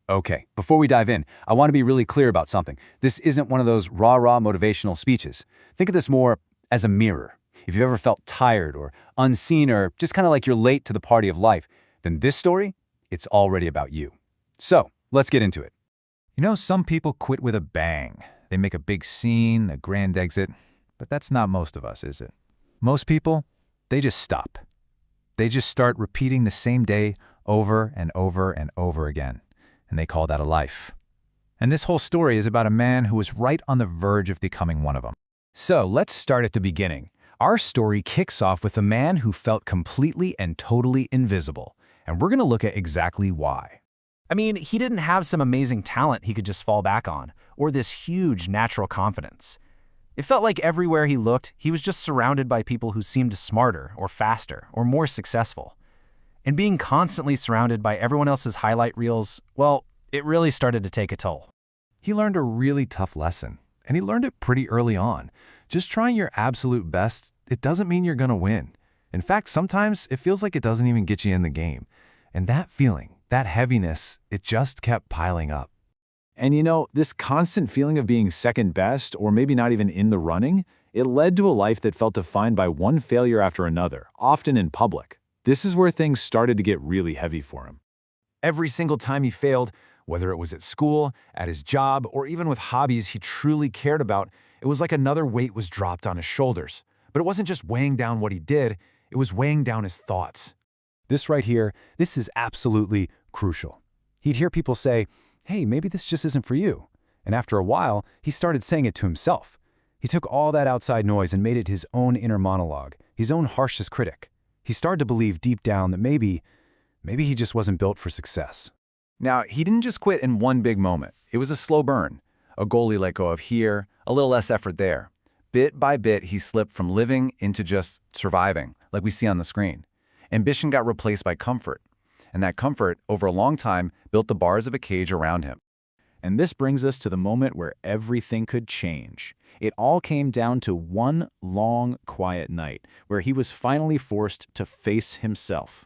Okay, before we dive in, I want to be really clear about something. This isn't one of those rah-rah motivational speeches. Think of this more as a mirror. If you've ever felt tired or unseen or just kind of like you're late to the party of life, then this story, it's already about you. So, let's get into it. You know, some people quit with a bang. They make a big scene, a grand exit, but that's not most of us, is it? Most people, they just stop. They just start repeating the same day over and over and over again, and they call that a life. And this whole story is about a man who was right on the verge of becoming one of them. So, let's start at the beginning. Our story kicks off with a man who felt completely and totally invisible, and we're going to look at exactly why. I mean, he didn't have some amazing talent he could just fall back on, or this huge natural confidence. It felt like everywhere he looked, he was just surrounded by people who seemed smarter or faster or more successful. And being constantly surrounded by everyone else's highlight reels, well, it really started to take a toll. He learned a really tough lesson, and he learned it pretty early on. Just trying your absolute best, it doesn't mean you're going to win. In fact, sometimes it feels like it doesn't even get you in the game. And that feeling, that heaviness, it just kept piling up. And you know, this constant feeling of being second best, or maybe not even in the running, it led to a life that felt defined by one failure after another, often in public. This is where things started to get really heavy for him. Every single time he failed, whether it was at school, at his job, or even with hobbies he truly cared about, it was like another weight was dropped on his shoulders. But it wasn't just weighing down what he did, it was weighing down his thoughts. This right here, this is absolutely crucial. He'd hear people say, "Hey, maybe this just isn't for you." And after a while, he started saying it to himself. He took all that outside noise and made it his own inner monologue, his own harshest critic. He started to believe deep down that maybe he just wasn't built for success. Now, he didn't just quit in one big moment. It was a slow burn. A goal he let go of here, a little less effort there. Bit by bit, he slipped from living into just surviving, like we see on the screen. Ambition got replaced by comfort. And that comfort, over a long time, built the bars of a cage around him. And this brings us to the moment where everything could change. It all came down to one long, quiet night, where he was finally forced to face himself.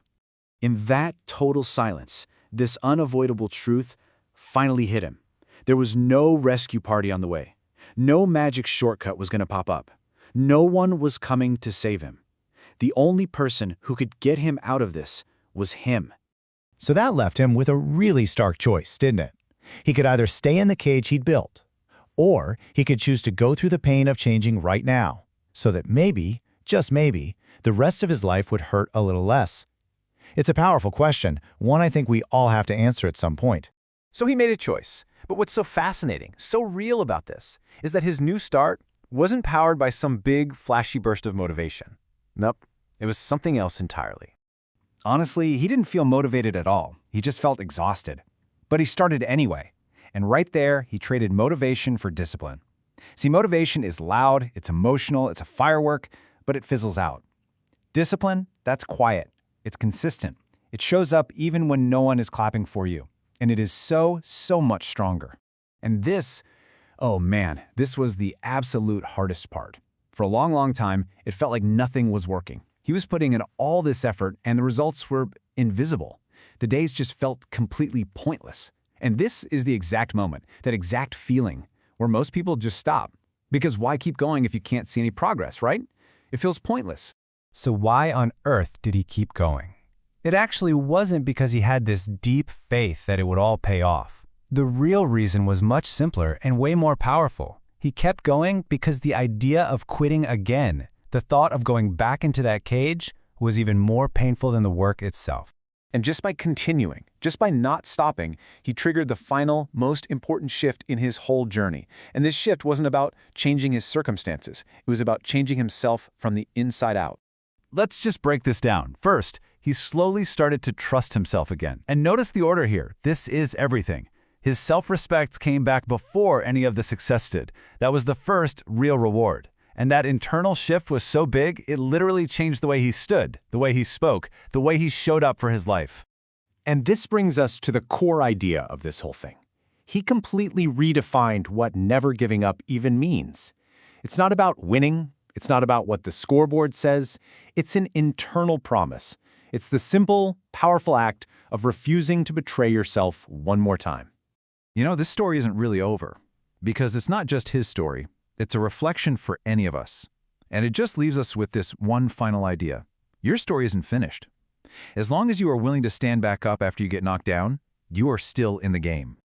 In that total silence, this unavoidable truth finally hit him. There was no rescue party on the way. No magic shortcut was going to pop up. No one was coming to save him. The only person who could get him out of this was him. So that left him with a really stark choice, didn't it? He could either stay in the cage he'd built, or he could choose to go through the pain of changing right now, so that maybe, just maybe, the rest of his life would hurt a little less. It's a powerful question, one I think we all have to answer at some point. So he made a choice. But what's so fascinating, so real about this, is that his new start wasn't powered by some big, flashy burst of motivation. Nope, it was something else entirely. Honestly, he didn't feel motivated at all. He just felt exhausted. But he started anyway. And right there, he traded motivation for discipline. See, motivation is loud, it's emotional, it's a firework, but it fizzles out. Discipline, that's quiet. It's consistent. It shows up even when no one is clapping for you. And it is so much stronger. And this, oh man, this was the absolute hardest part. For a long time, it felt like nothing was working. He was putting in all this effort and the results were invisible. The days just felt completely pointless. And this is the exact moment, that exact feeling, where most people just stop. Because why keep going if you can't see any progress, right? It feels pointless. So why on earth did he keep going? It actually wasn't because he had this deep faith that it would all pay off. The real reason was much simpler and way more powerful. He kept going because the idea of quitting again, the thought of going back into that cage, was even more painful than the work itself. And just by continuing, just by not stopping, he triggered the final, most important shift in his whole journey. And this shift wasn't about changing his circumstances. It was about changing himself from the inside out. Let's just break this down. First, he slowly started to trust himself again. And notice the order here. This is everything. His self-respect came back before any of the success did. That was the first real reward. And that internal shift was so big, it literally changed the way he stood, the way he spoke, the way he showed up for his life. And this brings us to the core idea of this whole thing. He completely redefined what never giving up even means. It's not about winning. It's not about what the scoreboard says. It's an internal promise. It's the simple, powerful act of refusing to betray yourself one more time. You know, this story isn't really over, because it's not just his story. It's a reflection for any of us. And it just leaves us with this one final idea. Your story isn't finished. As long as you are willing to stand back up after you get knocked down, you are still in the game.